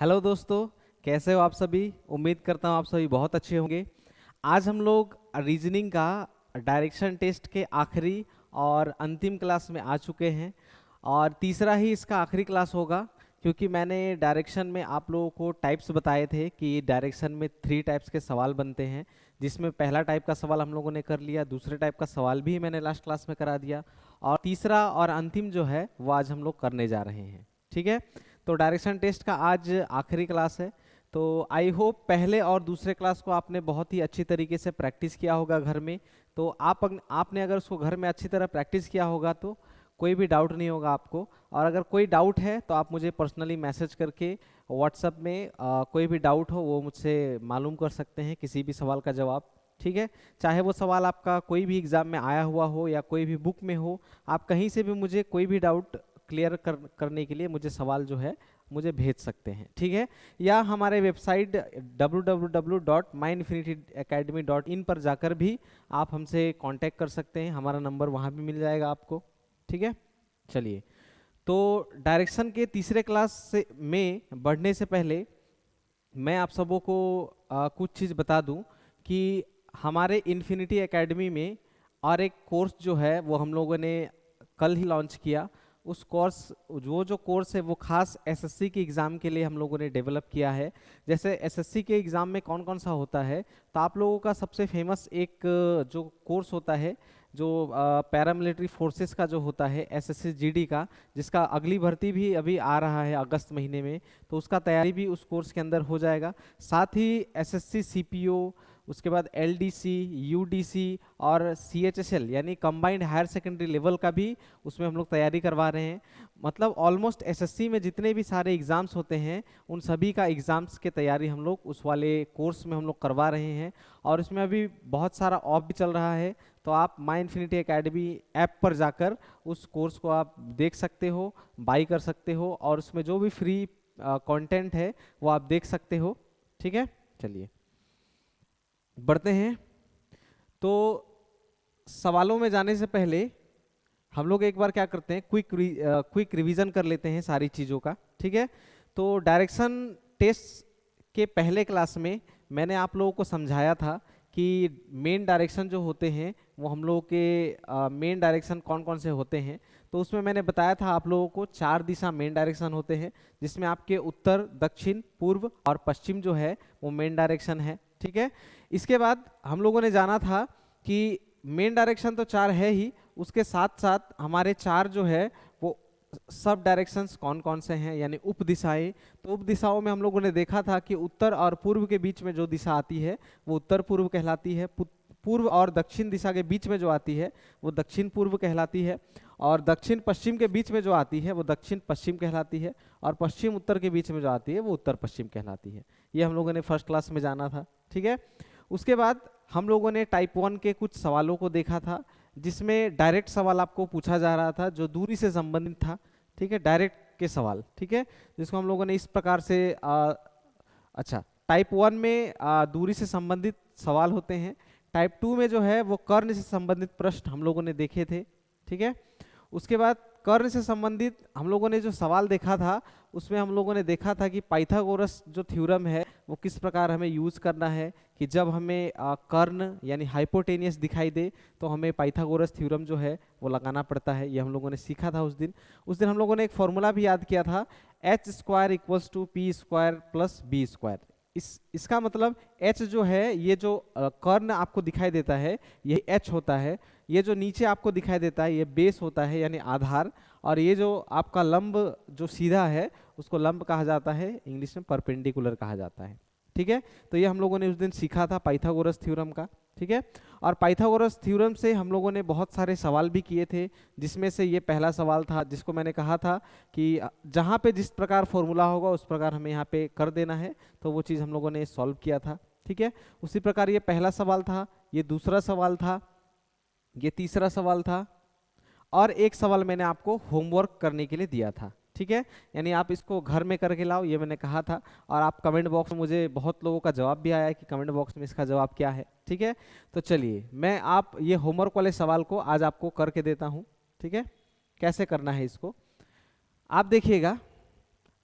Hello दोस्तों, कैसे हो आप सभी। उम्मीद करता हूँ आप सभी बहुत अच्छे होंगे। आज हम लोग रीजनिंग का डायरेक्शन टेस्ट के आखिरी और अंतिम क्लास में आ चुके हैं और तीसरा ही इसका आखिरी क्लास होगा, क्योंकि मैंने डायरेक्शन में आप लोगों को टाइप्स बताए थे कि डायरेक्शन में 3 टाइप्स के सवाल बनते हैं, जिसमें पहला टाइप का सवाल हम लोगों ने कर लिया, दूसरे टाइप का सवाल भी मैंने लास्ट क्लास में करा दिया और तीसरा और अंतिम जो है वो आज हम लोग करने जा रहे हैं। ठीक है, तो डायरेक्शन टेस्ट का आज आखिरी क्लास है। तो आई होप पहले और दूसरे क्लास को आपने बहुत ही अच्छी तरीके से प्रैक्टिस किया होगा घर में। तो आपने अगर उसको घर में अच्छी तरह प्रैक्टिस किया होगा तो कोई भी डाउट नहीं होगा आपको। और अगर कोई डाउट है तो आप मुझे पर्सनली मैसेज करके व्हाट्सएप में कोई भी डाउट हो वो मुझसे मालूम कर सकते हैं, किसी भी सवाल का जवाब। ठीक है, चाहे वो सवाल आपका कोई भी एग्जाम में आया हुआ हो या कोई भी बुक में हो, आप कहीं से भी मुझे कोई भी डाउट करने के लिए मुझे सवाल जो है मुझे भेज सकते हैं। ठीक है, या हमारे वेबसाइट www.myinfinityacademy.in पर जाकर भी आप हमसे कांटेक्ट कर सकते हैं, हमारा नंबर वहाँ भी मिल जाएगा आपको। ठीक है, चलिए, तो डायरेक्शन के तीसरे क्लास से में बढ़ने से पहले मैं आप सबों को कुछ चीज़ बता दूं कि हमारे इन्फिनिटी एकेडमी में और एक कोर्स जो है वो हम लोगों ने कल ही लॉन्च किया। उस कोर्स जो कोर्स है वो खास एसएससी के एग्ज़ाम के लिए हम लोगों ने डेवलप किया है। जैसे एसएससी के एग्ज़ाम में कौन कौन सा होता है, तो आप लोगों का सबसे फेमस एक जो कोर्स होता है, जो पैरामिलिट्री फोर्सेस का जो होता है एसएससी जीडी का, जिसका अगली भर्ती भी अभी आ रहा है अगस्त महीने में, तो उसका तैयारी भी उस कोर्स के अंदर हो जाएगा। साथ ही एसएससी सीपीओ, उसके बाद एलडीसी, यूडीसी और सीएचएसएल यानी कंबाइंड हायर सेकेंडरी लेवल का भी उसमें हम लोग तैयारी करवा रहे हैं। मतलब ऑलमोस्ट एसएससी में जितने भी सारे एग्ज़ाम्स होते हैं उन सभी का एग्ज़ाम्स के तैयारी हम लोग उस वाले कोर्स में हम लोग करवा रहे हैं। और इसमें अभी बहुत सारा ऑफ भी चल रहा है, तो आप माई इन्फिनिटी एकेडमी ऐप पर जाकर उस कोर्स को आप देख सकते हो, बाई कर सकते हो और उसमें जो भी फ्री कंटेंट है वो आप देख सकते हो। ठीक है, चलिए बढ़ते हैं। तो सवालों में जाने से पहले हम लोग एक बार क्या करते हैं, क्विक रिवीजन कर लेते हैं सारी चीज़ों का। ठीक है, तो डायरेक्शन टेस्ट के पहले क्लास में मैंने आप लोगों को समझाया था कि मेन डायरेक्शन जो होते हैं वो हम लोगों के मेन डायरेक्शन कौन कौन से होते हैं। तो उसमें मैंने बताया था आप लोगों को 4 दिशा मेन डायरेक्शन होते हैं, जिसमें आपके उत्तर, दक्षिण, पूर्व और पश्चिम जो है वो मेन डायरेक्शन है। ठीक है, इसके बाद हम लोगों ने जाना था कि मेन डायरेक्शन तो 4 है ही, उसके साथ साथ हमारे 4 जो है वो सब डायरेक्शंस कौन कौन से हैं, यानी उप दिशाएं। तो उप दिशाओं में हम लोगों ने देखा था कि उत्तर और पूर्व के बीच में जो दिशा आती है वो उत्तर पूर्व कहलाती है, पूर्व और दक्षिण दिशा के बीच में जो आती है वो दक्षिण पूर्व कहलाती है, और दक्षिण पश्चिम के बीच में जो आती है वो दक्षिण पश्चिम कहलाती है, और पश्चिम उत्तर के बीच में जो आती है वो उत्तर पश्चिम कहलाती है। ये हम लोगों ने फर्स्ट क्लास में जाना था। ठीक है, उसके बाद हम लोगों ने टाइप 1 के कुछ सवालों को देखा था, जिसमें डायरेक्ट सवाल आपको पूछा जा रहा था जो दूरी से संबंधित था। ठीक है, डायरेक्ट के सवाल। ठीक है, जिसको हम लोगों ने इस प्रकार से अच्छा, टाइप 1 में दूरी से संबंधित सवाल होते हैं। टाइप 2 में जो है वो कर्ण से संबंधित प्रश्न हम लोगों ने देखे थे। ठीक है, उसके बाद कर्ण से संबंधित हम लोगों ने जो सवाल देखा था उसमें हम लोगों ने देखा था कि पाइथागोरस जो थ्योरम है वो किस प्रकार हमें यूज करना है, कि जब हमें कर्ण यानी हाइपोटेनियस दिखाई दे तो हमें पाइथागोरस थ्योरम जो है वो लगाना पड़ता है। ये हम लोगों ने सीखा था उस दिन हम लोगों ने एक फॉर्मूला भी याद किया था, H square equals to P square plus B square. इसका मतलब h जो है, ये जो कर्ण आपको दिखाई देता है ये h होता है, ये जो नीचे आपको दिखाई देता है ये बेस होता है यानी आधार, और ये जो आपका लंब जो सीधा है उसको लंब कहा जाता है, इंग्लिश में परपेंडिकुलर कहा जाता है। ठीक है, तो ये हम लोगों ने उस दिन सीखा था पाइथागोरस थ्योरम का। ठीक है, और पाइथागोरस थ्योरम से हम लोगों ने बहुत सारे सवाल भी किए थे, जिसमें से ये पहला सवाल था जिसको मैंने कहा था कि जहाँ पे जिस प्रकार फॉर्मूला होगा उस प्रकार हमें यहाँ पे कर देना है, तो वो चीज़ हम लोगों ने सॉल्व किया था। ठीक है, उसी प्रकार ये पहला सवाल था, ये दूसरा सवाल था, ये तीसरा सवाल था, और एक सवाल मैंने आपको होमवर्क करने के लिए दिया था। ठीक है, यानी आप इसको घर में करके लाओ, ये मैंने कहा था, और आप कमेंट बॉक्स में, मुझे बहुत लोगों का जवाब भी आया है कि कमेंट बॉक्स में इसका जवाब क्या है। ठीक है, तो चलिए मैं आप ये होमवर्क वाले सवाल को आज आपको करके देता हूँ। ठीक है, कैसे करना है इसको आप देखिएगा।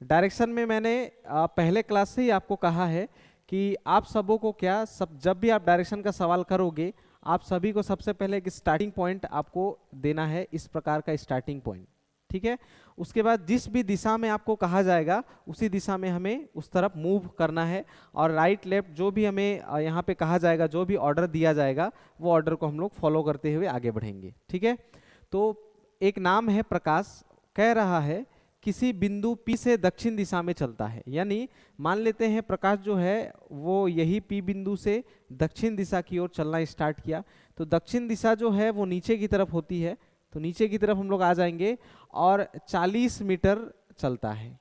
डायरेक्शन में मैंने पहले क्लास से ही आपको कहा है कि आप सबों को क्या सब जब भी आप डायरेक्शन का सवाल करोगे आप सभी को सबसे पहले एक स्टार्टिंग पॉइंट आपको देना है, इस प्रकार का स्टार्टिंग पॉइंट, ठीक है। उसके बाद जिस भी दिशा में आपको कहा जाएगा उसी दिशा में हमें उस तरफ मूव करना है, और राइट लेफ्ट जो भी हमें यहाँ पे कहा जाएगा, जो भी ऑर्डर दिया जाएगा वो ऑर्डर को हम लोग फॉलो करते हुए आगे बढ़ेंगे, ठीक है। तो एक नाम है प्रकाश, कह रहा है किसी बिंदु P से दक्षिण दिशा में चलता है, यानी मान लेते हैं प्रकाश जो है वो यही P बिंदु से दक्षिण दिशा की ओर चलना स्टार्ट किया, तो दक्षिण दिशा जो है वो नीचे की तरफ होती है, तो नीचे की तरफ हम लोग आ जाएंगे और 40 मीटर चलता है,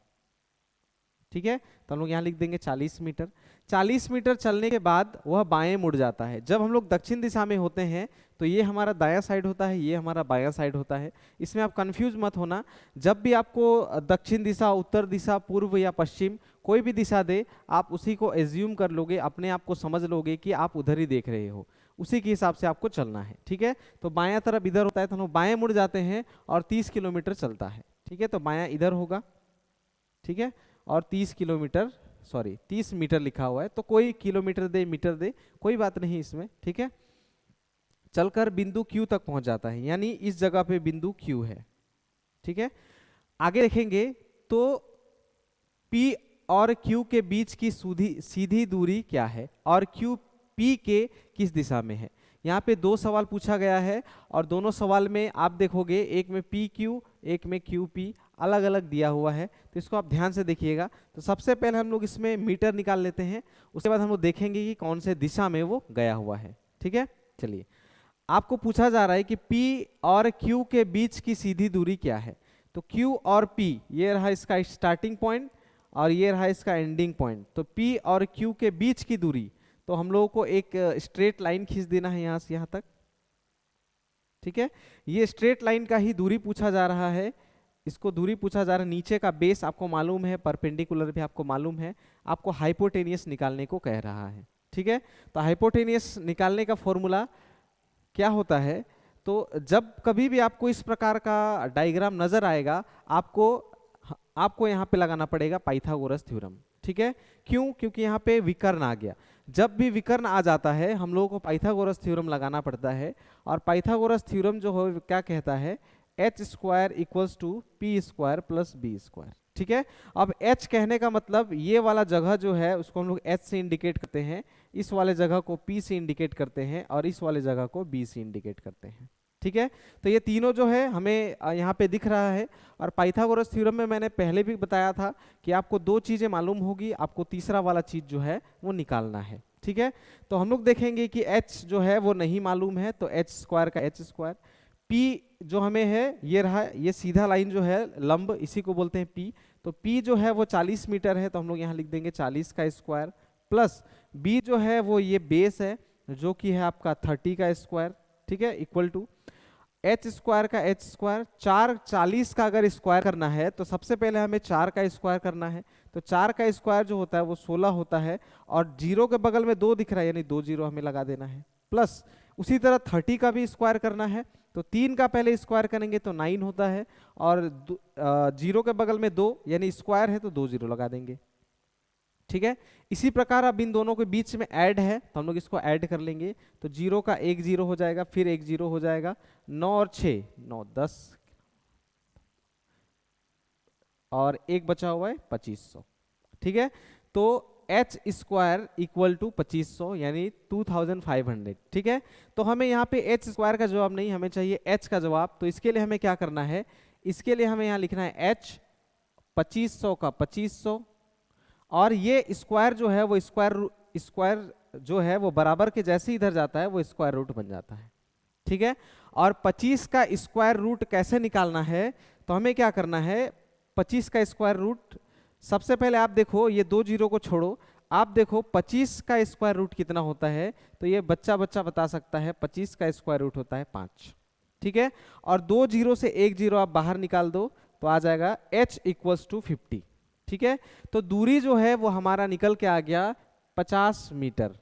ठीक है। तो हम लोग यहाँ लिख देंगे 40 मीटर। 40 मीटर चलने के बाद वह बाएं मुड़ जाता है। जब हम लोग दक्षिण दिशा में होते हैं तो ये हमारा दायां साइड होता है, ये हमारा बायां साइड होता है। इसमें आप कंफ्यूज मत होना, जब भी आपको दक्षिण दिशा, उत्तर दिशा, पूर्व या पश्चिम कोई भी दिशा दे आप उसी को एज्यूम कर लोगे, अपने आप को समझ लोगे कि आप उधर ही देख रहे हो, उसी के हिसाब से आपको चलना है, ठीक है। तो बायां तरफ इधर होता है तो हम लोग बाएं मुड़ जाते हैं और 30 किलोमीटर चलता है, ठीक है। तो बायां इधर होगा, ठीक है, और 30 किलोमीटर, सॉरी 30 मीटर लिखा हुआ है, तो कोई किलोमीटर दे मीटर दे कोई बात नहीं इसमें, ठीक है। चलकर बिंदु Q तक पहुंच जाता है, यानी इस जगह पे बिंदु Q है, ठीक है। आगे देखेंगे तो P और Q के बीच की सीधी दूरी क्या है और Q P के किस दिशा में है। यहाँ पे दो सवाल पूछा गया है और दोनों सवाल में आप देखोगे एक में PQ एक में QP अलग अलग दिया हुआ है, तो इसको आप ध्यान से देखिएगा। तो सबसे पहले हम लोग इसमें मीटर निकाल लेते हैं, उसके बाद हम लोग देखेंगे कि कौन से दिशा में वो गया हुआ है, ठीक है। चलिए, आपको पूछा जा रहा है कि P और Q के बीच की सीधी दूरी क्या है। तो Q और P ये रहा इसका स्टार्टिंग पॉइंट और ये रहा इसका एंडिंग पॉइंट। तो P और Q के बीच की दूरी, तो हम लोगों को एक स्ट्रेट लाइन खींच देना है यहाँ से यहाँ तक, ठीक है। ये स्ट्रेट लाइन का ही दूरी पूछा जा रहा है, इसको दूरी पूछा जा रहा है। नीचे का बेस आपको मालूम है, परपेंडिकुलर भी आपको मालूम है, आपको हाइपोटेनियस निकालने को कह रहा है, ठीक है। तो हाइपोटेनियस निकालने का फॉर्मूला क्या होता है, तो जब कभी भी आपको इस प्रकार का डायग्राम नजर आएगा आपको यहाँ पे लगाना पड़ेगा पाइथागोरस थ्योरम, ठीक है। क्यों? क्योंकि यहाँ पे विकर्ण आ गया। जब भी विकर्ण आ जाता है हम लोगों को पाइथागोरस थ्योरम लगाना पड़ता है, और पाइथागोरस थ्योरम जो हो क्या कहता है, h square equals to P square plus B square, ठीक है। अब h कहने का मतलब ये वाला जगह जो है उसको हम लोग h से इंडिकेट करते हैं, इस वाले जगह को p से इंडिकेट करते हैं और इस वाले जगह को b से इंडिकेट करते हैं, ठीक है। तो ये तीनों जो है हमें यहाँ पे दिख रहा है। और पाइथागोरस थ्योरम में मैंने पहले भी बताया था कि आपको दो चीजें मालूम होगी, आपको तीसरा वाला चीज जो है वो निकालना है, ठीक है। तो हम लोग देखेंगे कि h जो है वो नहीं मालूम है, तो h स्क्वायर का h स्क्वायर, p जो हमें है ये रहा, ये सीधा लाइन जो है लंब, इसी को बोलते हैं p। तो p जो है वो 40 मीटर है, तो हम लोग यहाँ लिख देंगे 40 का स्क्वायर, प्लस b जो है वो ये बेस है जो कि है आपका 30 का स्क्वायर, ठीक है, इक्वल टू h स्क्वायर का h स्क्वायर। 40 का अगर स्क्वायर करना है तो सबसे पहले हमें 4 का स्क्वायर करना है, तो 4 का स्क्वायर जो होता है वो 16 होता है, और जीरो के बगल में 2 दिख रहा है यानी 2 जीरो हमें लगा देना है, प्लस उसी तरह 30 का भी स्क्वायर करना है, तो 3 का पहले स्क्वायर करेंगे तो 9 होता है, और जीरो के बगल में 2 यानी स्क्वायर है तो 2 जीरो लगा देंगे, ठीक है। इसी प्रकार अब इन दोनों के बीच में ऐड है तो हम लोग इसको ऐड कर लेंगे, तो जीरो का एक जीरो हो जाएगा, फिर एक जीरो हो जाएगा, 9 और 6 9 10 और एक बचा हुआ है 2500, ठीक है। तो h स्क्वायर इक्वल टू 2500 यानी 2500, ठीक है। तो हमें यहाँ पे h स्क्वायर का जवाब नहीं, हमें चाहिए h का जवाब। तो इसके लिए हमें क्या करना है, इसके लिए हमें यहाँ लिखना है h 2500 का 2500, और ये स्क्वायर जो है वो स्क्वायर जो है वो बराबर के जैसे इधर जाता है वो स्क्वायर रूट बन जाता है, ठीक है। और 25 का स्क्वायर रूट कैसे निकालना है, तो हमें क्या करना है, 25 का स्क्वायर रूट, सबसे पहले आप देखो ये 2 जीरो को छोड़ो, आप देखो 25 का स्क्वायर रूट कितना होता है, तो ये बच्चा बता सकता है 25 का स्क्वायर रूट होता है 5, ठीक है। और 2 जीरो से 1 जीरो आप बाहर निकाल दो तो आ जाएगा h इक्वल्स टू 50, ठीक है। तो दूरी जो है वो हमारा निकल के आ गया 50 मीटर,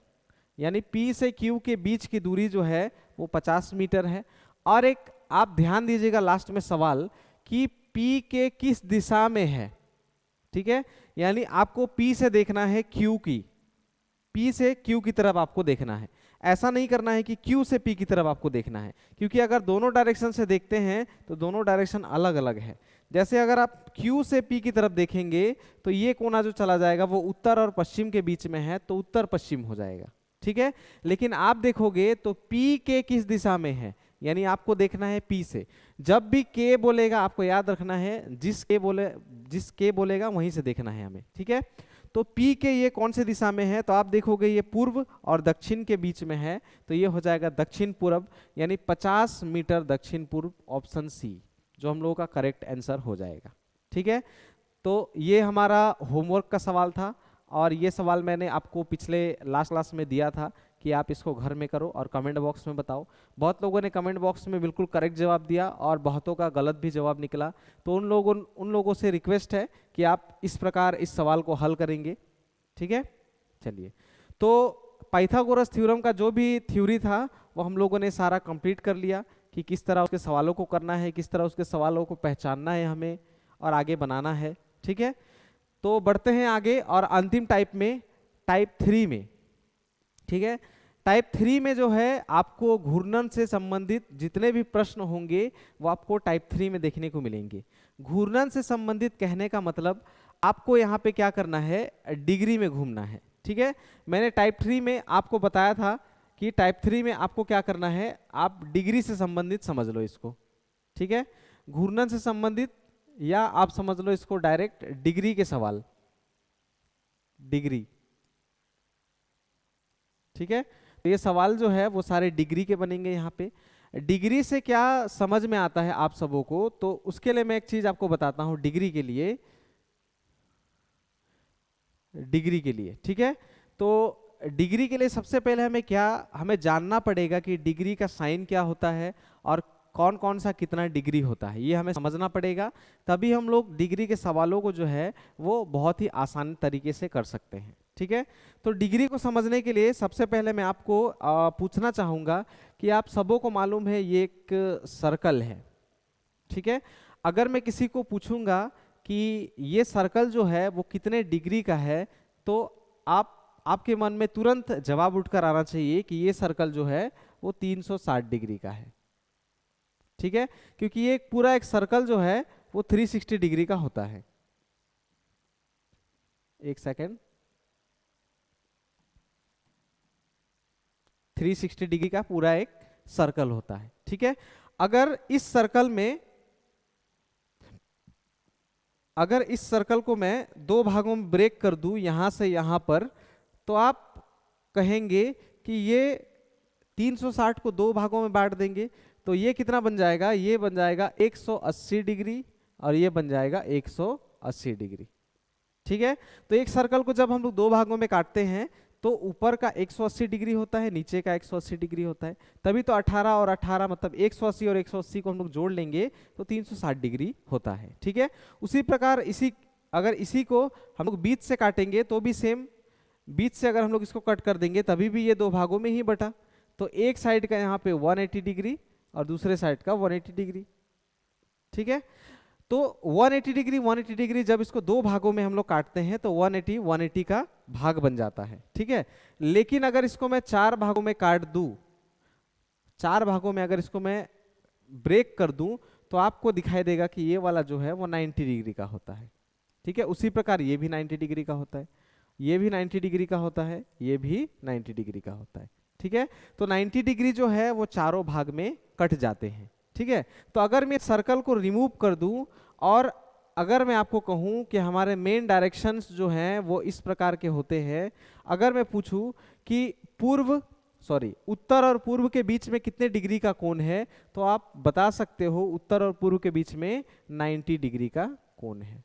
यानी P से Q के बीच की दूरी जो है वो 50 मीटर है। और एक आप ध्यान दीजिएगा लास्ट में सवाल कि P के किस दिशा में है, ठीक है, यानी आपको P से देखना है Q की, P से Q की तरफ आपको देखना है। ऐसा नहीं करना है कि Q से P की तरफ आपको देखना है, क्योंकि अगर दोनों डायरेक्शन से देखते हैं तो दोनों डायरेक्शन अलग अलग है। जैसे अगर आप Q से P की तरफ देखेंगे तो ये कोना जो चला जाएगा वो उत्तर और पश्चिम के बीच में है, तो उत्तर पश्चिम हो जाएगा। ठीक है, लेकिन आप देखोगे तो P के किस दिशा में है, यानी आपको देखना है P से। जब भी K बोलेगा आपको याद रखना है, जिस K बोलेगा वहीं से देखना है हमें। ठीक है, तो P के ये कौन से दिशा में है, तो आप देखोगे ये पूर्व और दक्षिण के बीच में है, तो ये हो जाएगा दक्षिण पूर्व, यानी 50 मीटर दक्षिण पूर्व, ऑप्शन सी जो हम लोगों का करेक्ट आंसर हो जाएगा। ठीक है, तो ये हमारा होमवर्क का सवाल था, और ये सवाल मैंने आपको पिछले लास्ट क्लास में दिया था कि आप इसको घर में करो और कमेंट बॉक्स में बताओ। बहुत लोगों ने कमेंट बॉक्स में बिल्कुल करेक्ट जवाब दिया और बहुतों का गलत भी जवाब निकला, तो उन लोगों से रिक्वेस्ट है कि आप इस प्रकार इस सवाल को हल करेंगे। ठीक है, चलिए, तो पाइथागोरस थ्योरम का जो भी थ्योरी था वो हम लोगों ने सारा कंप्लीट कर लिया कि किस तरह उसके सवालों को करना है, किस तरह उसके सवालों को पहचानना है हमें और आगे बनाना है। ठीक है, तो बढ़ते हैं आगे और अंतिम टाइप में, टाइप 3 में। ठीक है, टाइप 3 में जो है आपको घूर्णन से संबंधित जितने भी प्रश्न होंगे वो आपको टाइप 3 में देखने को मिलेंगे। घूर्णन से संबंधित कहने का मतलब आपको यहाँ पे क्या करना है, डिग्री में घूमना है। ठीक है, मैंने टाइप 3 में आपको बताया था कि टाइप 3 में आपको क्या करना है, आप डिग्री से संबंधित समझ लो इसको। ठीक है, घूर्णन से संबंधित, या आप समझ लो इसको डायरेक्ट डिग्री के सवाल, डिग्री। ठीक है, तो ये सवाल जो है वो सारे डिग्री के बनेंगे। यहाँ पे डिग्री से क्या समझ में आता है आप सबों को, तो उसके लिए मैं एक चीज आपको बताता हूं डिग्री के लिए, डिग्री के लिए। ठीक है, तो डिग्री के लिए सबसे पहले हमें जानना पड़ेगा कि डिग्री का साइन क्या होता है और कौन कौन सा कितना डिग्री होता है, ये हमें समझना पड़ेगा। तभी हम लोग डिग्री के सवालों को जो है वो बहुत ही आसान तरीके से कर सकते हैं। ठीक है, तो डिग्री को समझने के लिए सबसे पहले मैं आपको पूछना चाहूँगा कि आप सबों को मालूम है ये एक सर्कल है। ठीक है, अगर मैं किसी को पूछूंगा कि ये सर्कल जो है वो कितने डिग्री का है, तो आपके मन में तुरंत जवाब उठकर आना चाहिए कि ये सर्कल जो है वो 360 डिग्री का है। ठीक है, क्योंकि ये पूरा एक सर्कल जो है वो 360 डिग्री का होता है। एक सेकेंड, 360 डिग्री का पूरा एक सर्कल होता है। ठीक है, अगर इस सर्कल को मैं दो भागों में ब्रेक कर दूं, यहां से यहां पर, तो आप कहेंगे कि ये 360 को दो भागों में बांट देंगे तो ये कितना बन जाएगा, ये बन जाएगा 180 डिग्री और ये बन जाएगा 180 डिग्री। ठीक है, तो एक सर्कल को जब हम लोग दो भागों में काटते हैं तो ऊपर का 180 डिग्री होता है, नीचे का 180 डिग्री होता है, तभी तो 18 और 18 मतलब 180 और 180 को हम लोग जोड़ लेंगे तो 360 डिग्री होता है। ठीक है, उसी प्रकार अगर इसी को हम लोग बीच से काटेंगे तो भी सेम, बीच से अगर हम लोग इसको कट कर देंगे तभी भी ये दो भागों में ही बटा, तो एक साइड का यहाँ पे 180 डिग्री और दूसरे साइड का 180 डिग्री। ठीक है, तो 180 डिग्री जब इसको दो भागों में हम लोग काटते हैं तो 180 का भाग बन जाता है। ठीक है, लेकिन अगर इसको मैं चार भागों में काट दूं, चार भागों में अगर इसको मैं ब्रेक कर दूं तो आपको दिखाई देगा कि ये वाला जो है वो 90 डिग्री का होता है। ठीक है, उसी प्रकार ये भी 90 डिग्री का होता है, ये भी 90 डिग्री का होता है, ये भी 90 डिग्री का होता है। ठीक है, तो 90 डिग्री जो है वो चारों भाग में कट जाते हैं। ठीक है, तो अगर मैं सर्कल को रिमूव कर दूं और अगर मैं आपको कहूं कि हमारे मेन डायरेक्शंस जो हैं वो इस प्रकार के होते हैं, अगर मैं पूछूं कि उत्तर और पूर्व के बीच में कितने डिग्री का कोण है, तो आप बता सकते हो उत्तर और पूर्व के बीच में 90 डिग्री का कोण है।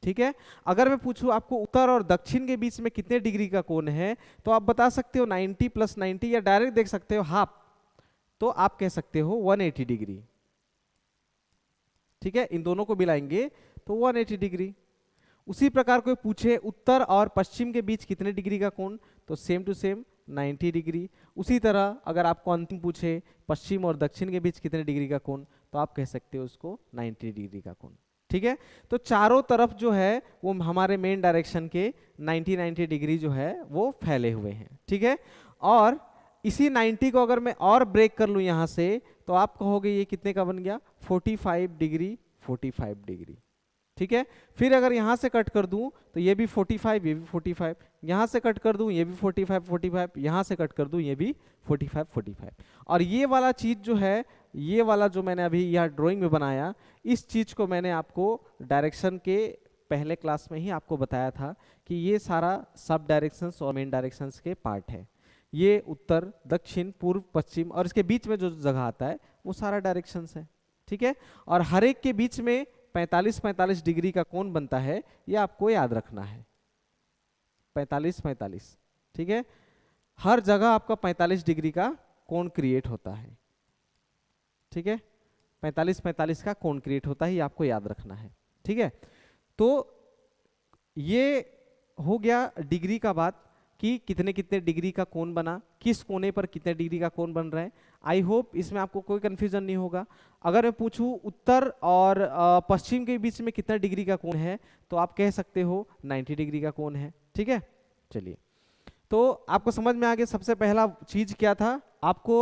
ठीक है, अगर मैं पूछूं आपको उत्तर और दक्षिण के बीच में कितने डिग्री का कोण है, तो आप बता सकते हो 90 + 90, या डायरेक्ट देख सकते हो हाफ, तो आप कह सकते हो 180 डिग्री। ठीक है, इन दोनों को मिलाएंगे तो 180 डिग्री। उसी प्रकार कोई पूछे उत्तर और पश्चिम के बीच कितने डिग्री का कोण, तो सेम टू सेम 90 डिग्री। उसी तरह अगर आपको अंतिम पूछे पश्चिम और दक्षिण के बीच कितने डिग्री का कोण, तो आप कह सकते हो उसको 90 डिग्री का कोण। ठीक है। तो चारों तरफ जो है वो हमारे मेन डायरेक्शन के 90 डिग्री जो है वो फैले हुए हैं, ठीक है। और इसी 90 को अगर मैं और ब्रेक कर लूं यहाँ से, तो आप कहोगे ये कितने का बन गया, 45 डिग्री, 45 डिग्री, ठीक है। फिर अगर यहाँ से कट कर दूं तो ये भी 45, ये भी 45, यहाँ से कट कर दूं ये भी 45 45, यहाँ से कट कर दूं ये भी 45 45। और ये वाला चीज जो है, ये वाला जो मैंने अभी यहाँ ड्राइंग में बनाया, इस चीज को मैंने आपको डायरेक्शन के पहले क्लास में ही आपको बताया था कि ये सारा सब डायरेक्शंस और मेन डायरेक्शंस के पार्ट है। ये उत्तर, दक्षिण, पूर्व, पश्चिम और इसके बीच में जो जगह आता है वो सारा डायरेक्शंस है, ठीक है। और हर एक के बीच में 45 डिग्री का कोण बनता है, ये आपको याद रखना है, 45, ठीक है। हर जगह आपका 45 डिग्री का कोण क्रिएट होता है, ठीक है। 45 का कोण क्रिएट होता है, ये आपको याद रखना है, ठीक है। तो ये हो गया डिग्री का बात कि कितने कितने डिग्री का कोण बना, किस कोने पर कितने डिग्री का कोण बन रहा है। आई होप इसमें आपको कोई कंफ्यूजन नहीं होगा। अगर मैं पूछूं उत्तर और पश्चिम के बीच में कितना डिग्री का कोण है, तो आप कह सकते हो 90 डिग्री का कोण है, ठीक है। चलिए, तो आपको समझ में आ गया। सबसे पहला चीज क्या था, आपको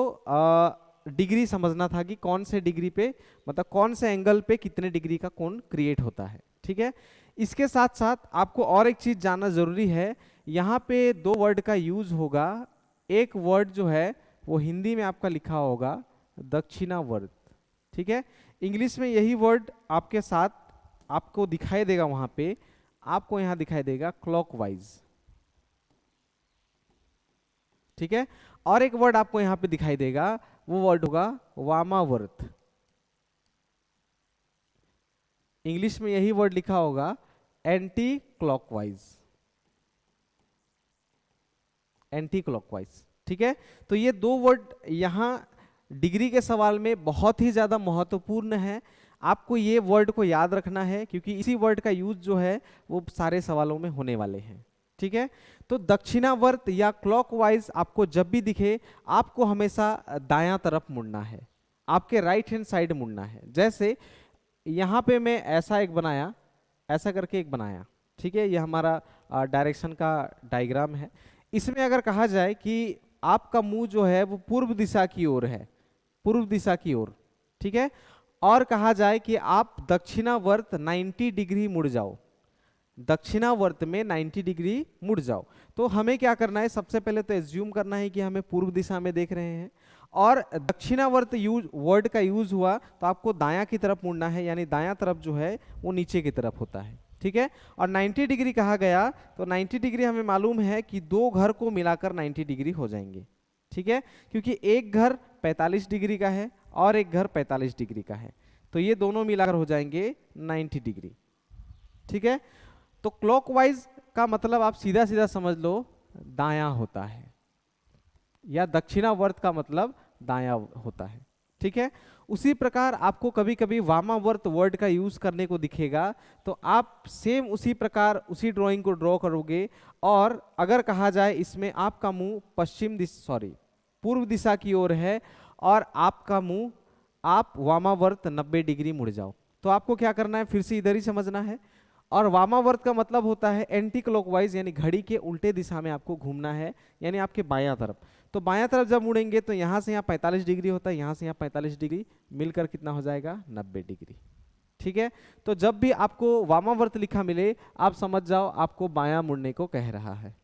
डिग्री समझना था कि कौन से डिग्री पे, मतलब कौन से एंगल पे कितने डिग्री का कोण क्रिएट होता है, ठीक है। इसके साथ साथ आपको और एक चीज जानना जरूरी है। यहाँ पे दो वर्ड का यूज होगा। एक वर्ड जो है वो हिंदी में आपका लिखा होगा दक्षिणावर्त, ठीक है। इंग्लिश में यही वर्ड आपके साथ आपको दिखाई देगा, वहां पे आपको यहाँ दिखाई देगा क्लॉकवाइज, ठीक है। और एक वर्ड आपको यहाँ पे दिखाई देगा, वो वर्ड होगा वामावर्त। इंग्लिश में यही वर्ड लिखा होगा एंटी क्लॉकवाइज, एंटी क्लॉकवाइज, ठीक है। तो ये दो वर्ड यहाँ डिग्री के सवाल में बहुत ही ज्यादा महत्वपूर्ण है। आपको ये वर्ड को याद रखना है, क्योंकि इसी वर्ड का यूज जो है वो सारे सवालों में होने वाले हैं, ठीक है। तो दक्षिणावर्त या क्लॉकवाइज आपको जब भी दिखे, आपको हमेशा दायां तरफ मुड़ना है, आपके राइट हैंड साइड मुड़ना है। जैसे यहाँ पे मैं ऐसा एक बनाया, ऐसा करके एक बनाया, ठीक है। ये हमारा डायरेक्शन का डायग्राम है। इसमें अगर कहा जाए कि आपका मुंह जो है वो पूर्व दिशा की ओर है, पूर्व दिशा की ओर, ठीक है। और कहा जाए कि आप दक्षिणावर्त 90 डिग्री मुड़ जाओ, दक्षिणावर्त में 90 डिग्री मुड़ जाओ, तो हमें क्या करना है, सबसे पहले तो एज्यूम करना है कि हमें पूर्व दिशा में देख रहे हैं, और दक्षिणावर्त यूज वर्ड का यूज हुआ तो आपको दायां की तरफ मुड़ना है, यानी दायां तरफ जो है वो नीचे की तरफ होता है, ठीक है। और 90 डिग्री कहा गया, तो 90 डिग्री हमें मालूम है कि दो घर को मिलाकर 90 डिग्री हो जाएंगे, ठीक है। क्योंकि एक घर 45 डिग्री का है और एक घर 45 डिग्री का है, तो ये दोनों मिलाकर हो जाएंगे 90 डिग्री, ठीक है। तो क्लॉकवाइज का मतलब आप सीधा सीधा समझ लो दायां होता है, या दक्षिणावर्त का मतलब दायां होता है, ठीक है। उसी प्रकार आपको कभी कभी वामावर्त वर्ड का यूज करने को दिखेगा, तो आप सेम उसी प्रकार उसी ड्राइंग को ड्रॉ करोगे। और अगर कहा जाए इसमें आपका मुंह पूर्व दिशा की ओर है और आपका मुंह, आप वामावर्त 90 डिग्री मुड़ जाओ, तो आपको क्या करना है, फिर से इधर ही समझना है। और वामावर्त का मतलब होता है एंटी क्लॉकवाइज, यानी घड़ी के उल्टे दिशा में आपको घूमना है, यानी आपके बायां तरफ। तो बायां तरफ जब मुड़ेंगे तो यहाँ से यहाँ 45 डिग्री होता है, यहाँ से यहाँ 45 डिग्री, मिलकर कितना हो जाएगा 90 डिग्री, ठीक है। तो जब भी आपको वामावर्त लिखा मिले, आप समझ जाओ आपको बायां मुड़ने को कह रहा है,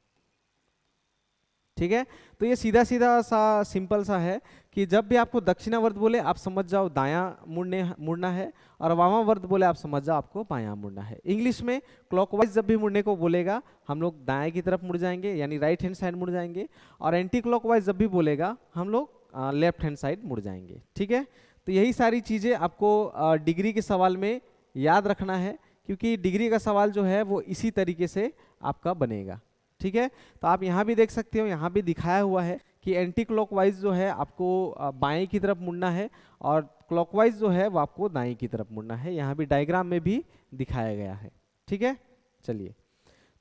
ठीक है। तो ये सीधा सीधा सा सिंपल सा है कि जब भी आपको दक्षिणावर्त बोले आप समझ जाओ दायां मुड़ना है, और वामावर्त बोले आप समझ जाओ आपको बायां मुड़ना है। इंग्लिश में क्लॉकवाइज जब भी मुड़ने को बोलेगा हम लोग दाएं की तरफ मुड़ जाएंगे, यानी राइट हैंड साइड मुड़ जाएंगे, और एंटी क्लॉकवाइज जब भी बोलेगा हम लोग लेफ्ट हैंड साइड मुड़ जाएंगे, ठीक है। तो यही सारी चीज़ें आपको डिग्री के सवाल में याद रखना है, क्योंकि डिग्री का सवाल जो है वो इसी तरीके से आपका बनेगा, ठीक है। तो आप यहाँ भी देख सकते हो, यहाँ भी दिखाया हुआ है कि एंटी क्लॉकवाइज जो है आपको बाएं की तरफ मुड़ना है, और क्लॉकवाइज जो है वो आपको दाएं की तरफ मुड़ना है। यहाँ भी डायग्राम में भी दिखाया गया है, ठीक है। चलिए,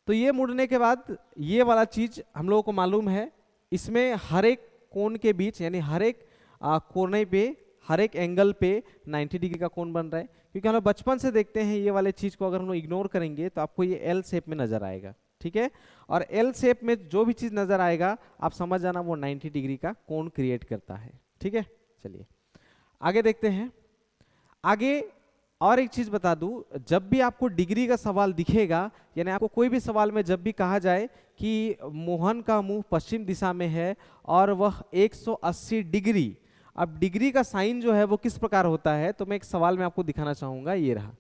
तो ये मुड़ने के बाद ये वाला चीज हम लोगों को मालूम है, इसमें हर एक कोण के बीच, यानी हर एक कोने पे हर एक एंगल पे 90 डिग्री का कोण बन रहा है, क्योंकि हम लोग बचपन से देखते हैं ये वाले चीज को अगर हम लोग इग्नोर करेंगे तो आपको ये एल शेप में नजर आएगा, ठीक है। और एल शेप में जो भी चीज नजर आएगा आप समझ जाना वो 90 डिग्री का कोण क्रिएट करता है, ठीक है। चलिए आगे देखते हैं। आगे और एक चीज बता दूं, जब भी आपको डिग्री का सवाल दिखेगा, यानी आपको कोई भी सवाल में जब भी कहा जाए कि मोहन का मुंह पश्चिम दिशा में है और वह 180 डिग्री, अब डिग्री का साइन जो है वो किस प्रकार होता है, तो मैं एक सवाल में आपको दिखाना चाहूंगा। ये रहा,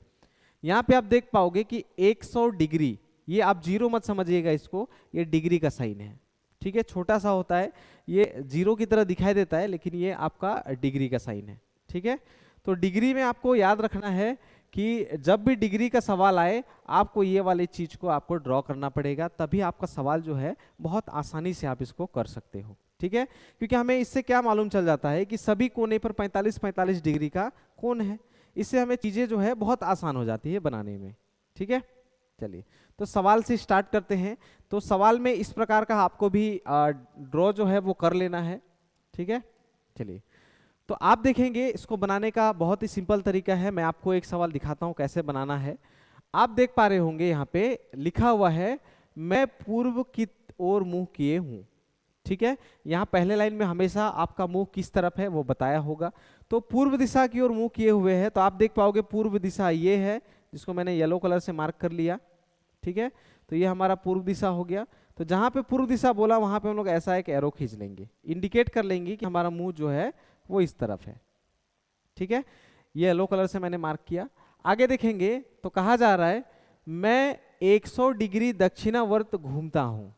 यहाँ पे आप देख पाओगे कि 100 डिग्री, ये आप जीरो मत समझिएगा इसको, ये डिग्री का साइन है, ठीक है। छोटा सा होता है, ये जीरो की तरह दिखाई देता है, लेकिन ये आपका डिग्री का साइन है, ठीक है। तो डिग्री में आपको याद रखना है कि जब भी डिग्री का सवाल आए आपको ये वाली चीज को आपको ड्रॉ करना पड़ेगा, तभी आपका सवाल जो है बहुत आसानी से आप इसको कर सकते हो, ठीक है। क्योंकि हमें इससे क्या मालूम चल जाता है कि सभी कोने पर 45-45 डिग्री का कोण है, इससे हमें चीजें जो है बहुत आसान हो जाती है बनाने में, ठीक है। चलिए तो सवाल से स्टार्ट करते हैं। तो सवाल में इस प्रकार का आपको भी ड्रॉ जो है वो कर लेना है, ठीक है। चलिए तो आप देखेंगे इसको बनाने का बहुत ही सिंपल तरीका है। मैं आपको एक सवाल दिखाता हूं कैसे बनाना है। आप देख पा रहे होंगे यहाँ पे लिखा हुआ है मैं पूर्व की ओर मुंह किए हूं, ठीक है। यहाँ पहले लाइन में हमेशा आपका मुंह किस तरफ है वो बताया होगा, तो पूर्व दिशा की ओर मुंह किए हुए हैं, तो आप देख पाओगे पूर्व दिशा ये है जिसको मैंने येलो कलर से मार्क कर लिया, ठीक है। तो ये हमारा पूर्व दिशा हो गया। तो जहां पे पूर्व दिशा बोला वहां पे हम लोग ऐसा एक एरो खींच लेंगे, इंडिकेट कर लेंगे कि हमारा मुंह जो है वो इस तरफ है, ठीक है। ये येलो कलर से मैंने मार्क किया। आगे देखेंगे तो कहा जा रहा है मैं 100 डिग्री दक्षिणावर्त घूमता हूं,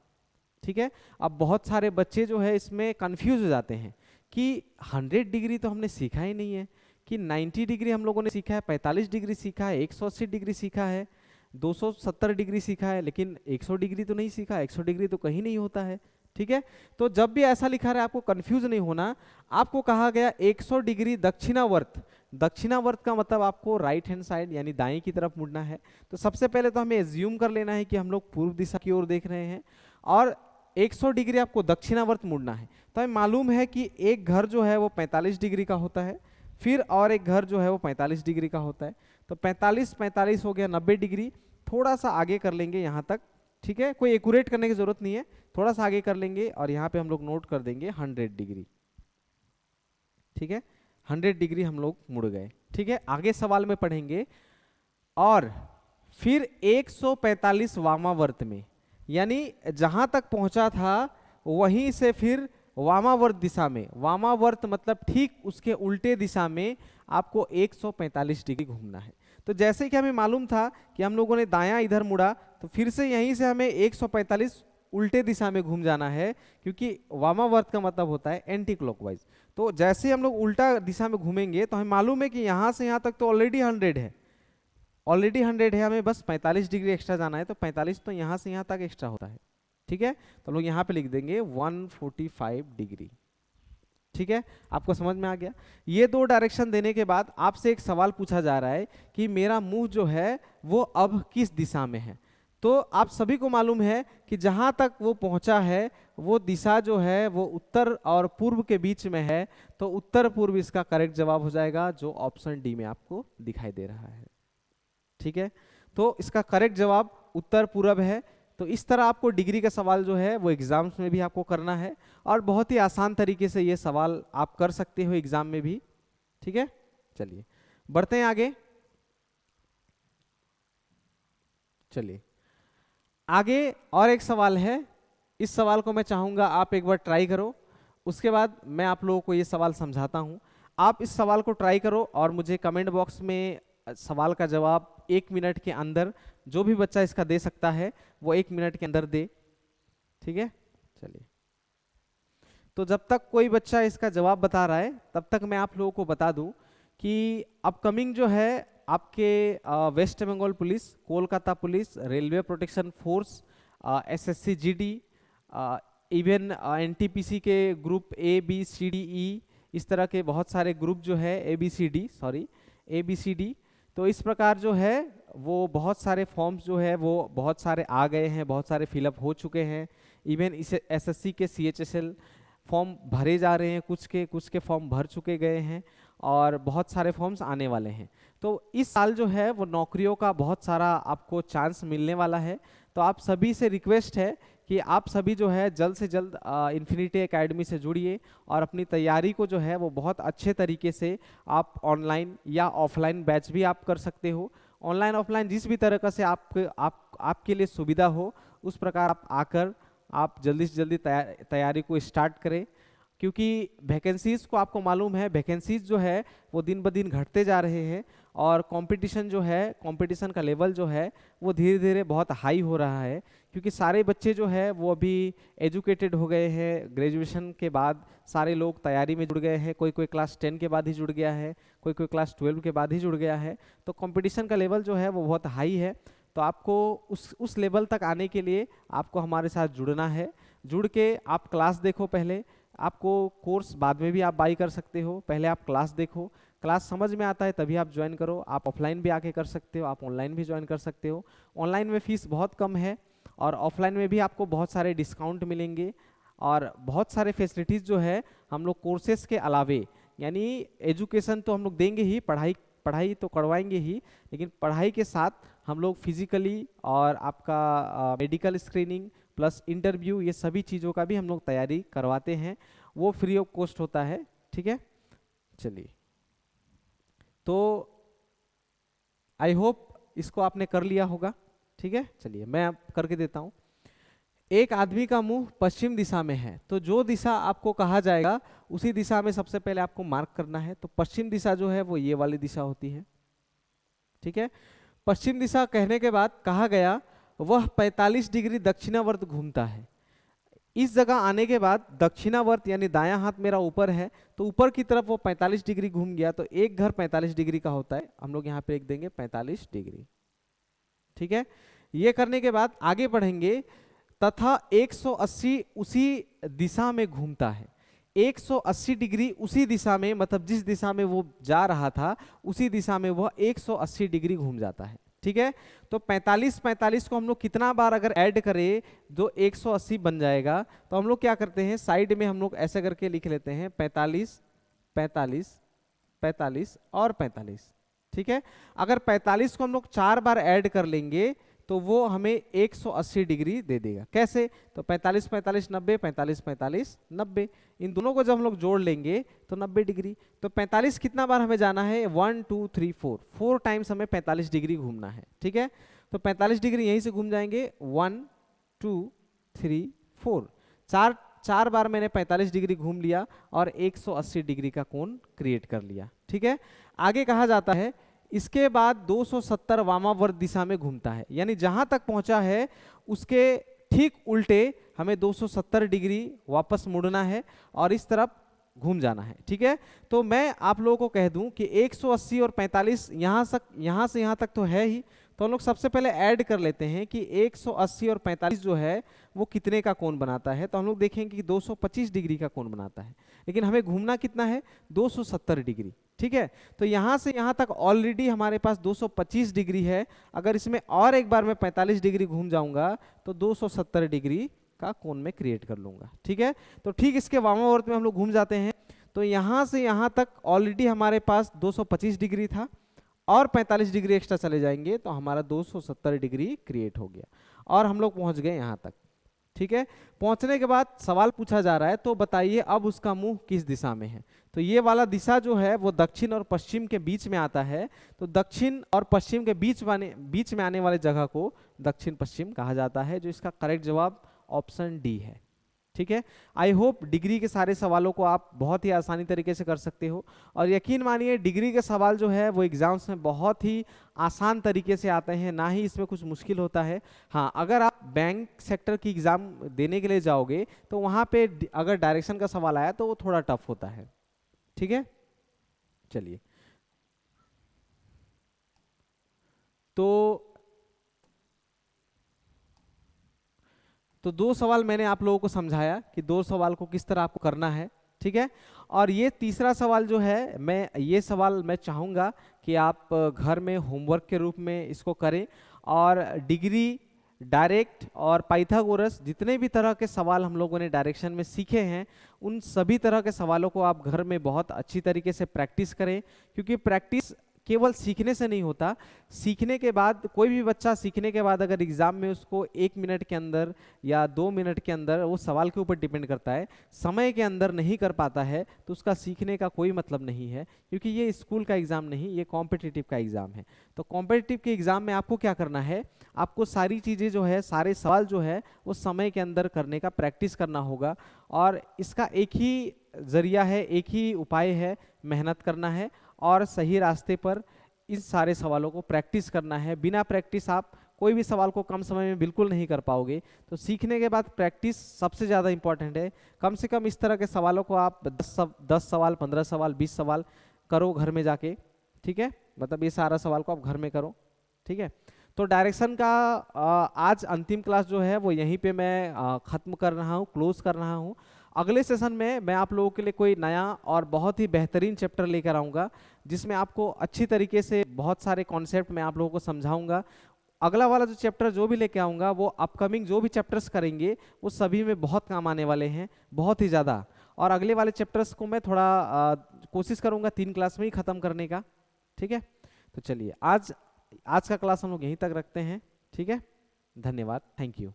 ठीक है। अब बहुत सारे बच्चे जो है इसमें कंफ्यूज हो जाते हैं कि 100 डिग्री तो हमने सीखा ही नहीं है, कि 90 डिग्री हम लोगों ने सीखा है, 45 डिग्री सीखा है, 180 डिग्री सीखा है, 270 डिग्री सीखा है, लेकिन 100 डिग्री तो नहीं सीखा, 100 डिग्री तो कहीं नहीं होता है, ठीक है। तो जब भी ऐसा लिखा रहा है आपको कंफ्यूज नहीं होना। आपको कहा गया 100 डिग्री दक्षिणावर्त, दक्षिणावर्त का मतलब आपको राइट हैंड साइड यानी दाएं की तरफ मुड़ना है। तो सबसे पहले तो हमें एज्यूम कर लेना है कि हम लोग पूर्व दिशा की ओर देख रहे हैं और 100 डिग्री आपको दक्षिणावर्त मुड़ना है। तो हमें मालूम है कि एक घर जो है वो 45 डिग्री का होता है, फिर और एक घर जो है वो 45 डिग्री का होता है। तो 45-45 हो गया 90 डिग्री। थोड़ा सा आगे कर लेंगे यहाँ तक, ठीक है। कोई एक्यूरेट करने की जरूरत नहीं है, थोड़ा सा आगे कर लेंगे और यहाँ पे हम लोग नोट कर देंगे 100 डिग्री, ठीक है। 100 डिग्री हम लोग मुड़ गए, ठीक है। आगे सवाल में पढ़ेंगे और फिर 145 वामावर्त में, यानी जहां तक पहुंचा था वहीं से फिर वामावर्त दिशा में, वामावर्त मतलब ठीक उसके उल्टे दिशा में आपको 145 डिग्री घूमना है। तो जैसे कि हमें मालूम था कि हम लोगों ने दायां इधर मुड़ा, तो फिर से यहीं से हमें 145 उल्टे दिशा में घूम जाना है, क्योंकि वामावर्त का मतलब होता है एंटी क्लॉकवाइज। तो जैसे ही हम लोग उल्टा दिशा में घूमेंगे तो हमें मालूम है कि यहाँ से यहाँ तक तो ऑलरेडी 100 है, ऑलरेडी 100 है, हमें बस 45 डिग्री एक्स्ट्रा जाना है। तो 45 तो यहाँ से यहाँ तक एक्स्ट्रा होता है, ठीक है। तो लोग यहाँ पे लिख देंगे 145 डिग्री, ठीक है। आपको समझ में आ गया। ये दो डायरेक्शन देने के बाद आपसे एक सवाल पूछा जा रहा है कि मेरा मुंह जो है वो अब किस दिशा में है। तो आप सभी को मालूम है कि जहां तक वो पहुंचा है वो दिशा जो है वो उत्तर और पूर्व के बीच में है, तो उत्तर पूर्व इसका करेक्ट जवाब हो जाएगा, जो ऑप्शन डी में आपको दिखाई दे रहा है, ठीक है। तो इसका करेक्ट जवाब उत्तर पूर्व है। तो इस तरह आपको डिग्री का सवाल जो है वो एग्जाम्स में भी आपको करना है और बहुत ही आसान तरीके से ये सवाल आप कर सकते हो एग्जाम में भी, ठीक है। चलिए बढ़ते हैं आगे। चलिए आगे और एक सवाल है, इस सवाल को मैं चाहूंगा आप एक बार ट्राई करो, उसके बाद मैं आप लोगों को ये सवाल समझाता हूं। आप इस सवाल को ट्राई करो और मुझे कमेंट बॉक्स में सवाल का जवाब 1 मिनट के अंदर, जो भी बच्चा इसका दे सकता है वो 1 मिनट के अंदर दे, ठीक है। चलिए तो जब तक कोई बच्चा इसका जवाब बता रहा है तब तक मैं आप लोगों को बता दूं कि अपकमिंग जो है आपके West Bengal police, Kolkata police, railway protection force, SSC GD, even NTPC के group A B C D E, इस तरह के बहुत सारे ग्रुप जो है ए बी सी डी, तो इस प्रकार जो है वो बहुत सारे फॉर्म्स जो है वो बहुत सारे आ गए हैं, बहुत सारे फिलअप हो चुके हैं। इवन इसे एसएससी के CHSL फॉर्म भरे जा रहे हैं, कुछ के फॉर्म भर चुके गए हैं और बहुत सारे फॉर्म्स आने वाले हैं। तो इस साल जो है वो नौकरियों का बहुत सारा आपको चांस मिलने वाला है। तो आप सभी से रिक्वेस्ट है कि आप सभी जो है जल्द से जल्द इन्फिनिटी एकेडमी से जुड़िए और अपनी तैयारी को जो है वो बहुत अच्छे तरीके से आप ऑनलाइन या ऑफलाइन बैच भी आप कर सकते हो। ऑनलाइन ऑफलाइन जिस भी तरह का से आपके लिए सुविधा हो उस प्रकार आप आकर आप जल्दी से जल्दी तैयारी को स्टार्ट करें, क्योंकि वैकेंसीज को आपको मालूम है वैकेंसीज जो है वो दिन ब दिन घटते जा रहे हैं और कंपटीशन जो है कंपटीशन का लेवल जो है वो धीरे धीरे बहुत हाई हो रहा है, क्योंकि सारे बच्चे जो है वो अभी एजुकेटेड हो गए हैं। ग्रेजुएशन के बाद सारे लोग तैयारी में जुड़ गए हैं, कोई कोई क्लास 10 के बाद ही जुड़ गया है, कोई कोई क्लास 12 के बाद ही जुड़ गया है। तो कंपटीशन का लेवल जो है वो बहुत हाई है। तो आपको उस लेवल तक आने के लिए आपको हमारे साथ जुड़ना है। जुड़ के आप क्लास देखो, पहले आपको कोर्स बाद में भी आप बाई कर सकते हो, पहले आप क्लास देखो, क्लास समझ में आता है तभी आप ज्वाइन करो। आप ऑफलाइन भी आके कर सकते हो, आप ऑनलाइन भी ज्वाइन कर सकते हो। ऑनलाइन में फ़ीस बहुत कम है और ऑफलाइन में भी आपको बहुत सारे डिस्काउंट मिलेंगे और बहुत सारे फैसिलिटीज़ जो है हम लोग कोर्सेज के अलावे, यानी एजुकेशन तो हम लोग देंगे ही, पढ़ाई तो करवाएंगे ही, लेकिन पढ़ाई के साथ हम लोग फिजिकली और आपका मेडिकल स्क्रीनिंग प्लस इंटरव्यू ये सभी चीज़ों का भी हम लोग तैयारी करवाते हैं, वो फ्री ऑफ कॉस्ट होता है। ठीक है, चलिए, तो आई होप इसको आपने कर लिया होगा। ठीक है, चलिए मैं अब करके देता हूँ। एक आदमी का मुंह पश्चिम दिशा में है, तो जो दिशा आपको कहा जाएगा उसी दिशा में सबसे पहले आपको मार्क करना है। तो पश्चिम दिशा जो है वो ये वाली दिशा होती है। ठीक है, पश्चिम दिशा कहने के बाद कहा गया वह 45 डिग्री दक्षिणावर्त घूमता है। इस जगह आने के बाद दक्षिणावर्त यानी दायां हाथ मेरा ऊपर है, तो ऊपर की तरफ वो 45 डिग्री घूम गया, तो एक घर 45 डिग्री का होता है, हम लोग यहाँ पे लिख देंगे 45 डिग्री। ठीक है, ये करने के बाद आगे बढ़ेंगे, तथा 180 उसी दिशा में घूमता है। 180 डिग्री उसी दिशा में, मतलब जिस दिशा में वो जा रहा था उसी दिशा में वह 180 डिग्री घूम जाता है। ठीक है, तो 45 को हम लोग कितना बार अगर ऐड करें तो 180 बन जाएगा। तो हम लोग क्या करते हैं, साइड में हम लोग ऐसे करके लिख लेते हैं 45 45 45 और 45। ठीक है, अगर 45 को हम लोग 4 बार ऐड कर लेंगे तो वो हमें 180 डिग्री दे देगा। कैसे, तो 45 45 90, 45 45 90, इन दोनों को जब हम लोग जोड़ लेंगे तो 90 डिग्री। तो 45 कितना बार हमें जाना है, 1 2 3 4 टाइम्स हमें 45 डिग्री घूमना है। ठीक है, तो 45 डिग्री यहीं से घूम जाएंगे, 1 2 3 4, चार बार मैंने 45 डिग्री घूम लिया और 180 डिग्री का कोण क्रिएट कर लिया। ठीक है, आगे कहा जाता है इसके बाद 270 वामावर्त दिशा में घूमता है, यानी जहां तक पहुंचा है उसके ठीक उल्टे हमें 270 डिग्री वापस मुड़ना है और इस तरफ घूम जाना है। ठीक है, तो मैं आप लोगों को कह दूं कि 180 और 45 यहाँ से यहाँ तक तो है ही, तो हम लोग सबसे पहले ऐड कर लेते हैं कि 180 और 45 जो है वो कितने का कोण बनाता है। तो हम लोग देखेंगे कि 225 डिग्री का कोण बनाता है, लेकिन हमें घूमना कितना है, 270 डिग्री। ठीक है, तो यहाँ से यहाँ तक ऑलरेडी हमारे पास 225 डिग्री है। अगर इसमें और एक बार मैं 45 डिग्री घूम जाऊंगा तो 270 डिग्री का कोण में क्रिएट कर लूंगा। ठीक है, तो ठीक इसके वामावर्त में हम लोग घूम जाते हैं। तो यहाँ से यहाँ तक ऑलरेडी हमारे पास 225 डिग्री था और 45 डिग्री एक्स्ट्रा चले जाएंगे तो हमारा 270 डिग्री क्रिएट हो गया और हम लोग पहुंच गए यहाँ तक। ठीक है, पहुंचने के बाद सवाल पूछा जा रहा है, तो बताइए अब उसका मुंह किस दिशा में है। तो ये वाला दिशा जो है वो दक्षिण और पश्चिम के बीच में आता है, तो दक्षिण और पश्चिम के बीच में आने वाले जगह को दक्षिण पश्चिम कहा जाता है, जो इसका करेक्ट जवाब ऑप्शन डी है। ठीक है, आई होप डिग्री के सारे सवालों को आप बहुत ही आसानी तरीके से कर सकते हो और यकीन मानिए डिग्री के सवाल जो है वो एग्जाम्स में बहुत ही आसान तरीके से आते हैं, ना ही इसमें कुछ मुश्किल होता है। हाँ, अगर आप बैंक सेक्टर की एग्जाम देने के लिए जाओगे तो वहाँ पे अगर डायरेक्शन का सवाल आया तो वो थोड़ा टफ होता है। ठीक है, चलिए, तो दो सवाल मैंने आप लोगों को समझाया कि दो सवाल को किस तरह आपको करना है। ठीक है, और ये तीसरा सवाल जो है ये सवाल मैं चाहूँगा कि आप घर में होमवर्क के रूप में इसको करें और डिग्री डायरेक्ट और पाइथागोरस, जितने भी तरह के सवाल हम लोगों ने डायरेक्शन में सीखे हैं, उन सभी तरह के सवालों को आप घर में बहुत अच्छी तरीके से प्रैक्टिस करें, क्योंकि प्रैक्टिस केवल सीखने से नहीं होता। सीखने के बाद कोई भी बच्चा सीखने के बाद अगर एग्जाम में उसको 1 मिनट के अंदर या 2 मिनट के अंदर, वो सवाल के ऊपर डिपेंड करता है, समय के अंदर नहीं कर पाता है, तो उसका सीखने का कोई मतलब नहीं है, क्योंकि ये स्कूल का एग्जाम नहीं, ये कॉम्पिटिटिव का एग्जाम है। तो कॉम्पिटिटिव के एग्जाम में आपको क्या करना है, आपको सारी चीज़ें जो है, सारे सवाल जो है वो समय के अंदर करने का प्रैक्टिस करना होगा। और इसका एक ही जरिया है, एक ही उपाय है, मेहनत करना है और सही रास्ते पर इन सारे सवालों को प्रैक्टिस करना है। बिना प्रैक्टिस आप कोई भी सवाल को कम समय में बिल्कुल नहीं कर पाओगे। तो सीखने के बाद प्रैक्टिस सबसे ज़्यादा इंपॉर्टेंट है। कम से कम इस तरह के सवालों को आप 10 सवाल, 15 सवाल, 20 सवाल करो घर में जाके, ठीक है। मतलब ये सारा सवाल को आप घर में करो, ठीक है। तो डायरेक्शन का आज अंतिम क्लास जो है वो यहीं पे मैं ख़त्म कर रहा हूँ, क्लोज कर रहा हूँ। अगले सेशन में मैं आप लोगों के लिए कोई नया और बहुत ही बेहतरीन चैप्टर लेकर आऊँगा, जिसमें आपको अच्छी तरीके से बहुत सारे कॉन्सेप्ट मैं आप लोगों को समझाऊंगा। अगला वाला जो चैप्टर जो भी लेके आऊँगा, वो अपकमिंग जो भी चैप्टर्स करेंगे वो सभी में बहुत काम आने वाले हैं, बहुत ही ज़्यादा। और अगले वाले चैप्टर्स को मैं थोड़ा कोशिश करूँगा 3 क्लास में ही ख़त्म करने का, ठीक है। तो चलिए आज का क्लास हम लोग यहीं तक रखते हैं, ठीक है। धन्यवाद, थैंक यू।